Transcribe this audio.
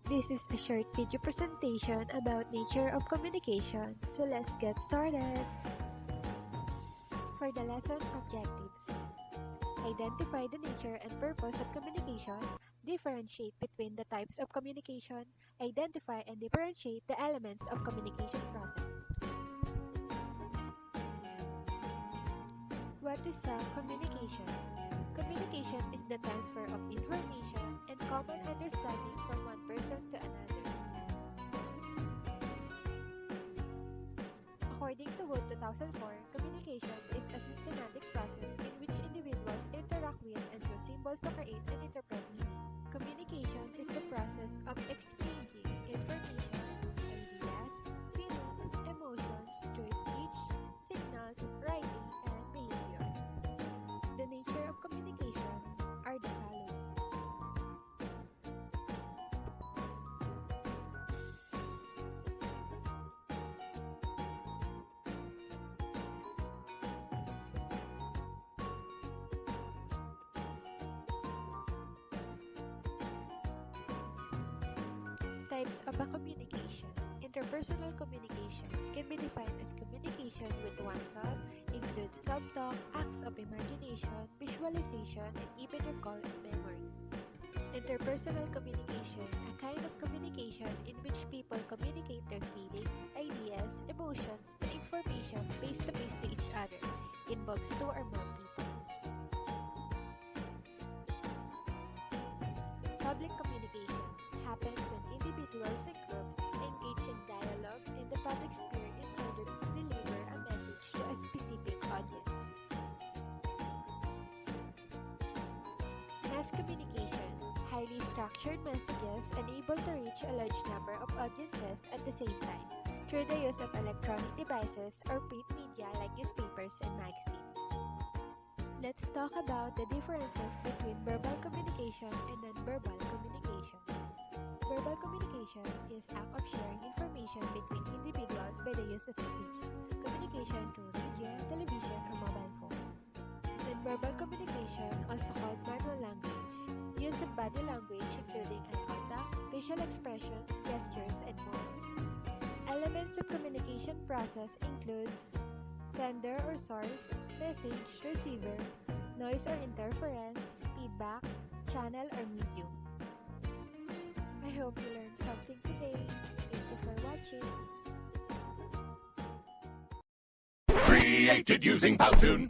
This is a short video presentation about nature of communication, so let's get started. For the lesson objectives, identify the nature and purpose of communication, differentiate between the types of communication, identify and differentiate the elements of communication process. What is communication? Communication is the transfer of information and common understanding from one person to another. According to Wood 2004, communication is a systematic process in which individuals interact with and use symbols to create and interpret meaning. Communication is the process of exchanging information, ideas, feelings, emotions through speech, signals, writing, and behavior. The nature of communication are the following. Types of a communication. Interpersonal communication can be defined as communication with oneself, includes self-talk, acts of imagination, visualization, and even recall and memory. Interpersonal communication, a kind of communication in which people communicate their feelings, ideas, emotions, and information face-to-face to each other, involves two or more people. Public communication happens when individuals and groups engage in dialogue in the public sphere in order to deliver a message to a specific audience. Mass communication, highly structured messages unable to reach a large number of audiences at the same time through the use of electronic devices or print media like newspapers and magazines. Let's talk about the differences between verbal communication and non-verbal communication. Verbal communication is act of sharing information between individuals by the use of speech, communication through radio, television, or mobile phones. Non-verbal communication, also called manual language, use of body language including eye contact, facial expressions, gestures, and more. Elements of communication process includes sender or source, message, receiver, noise or interference, feedback, channel or medium. I hope you learned something today. Thank you for watching. Created using Powtoon.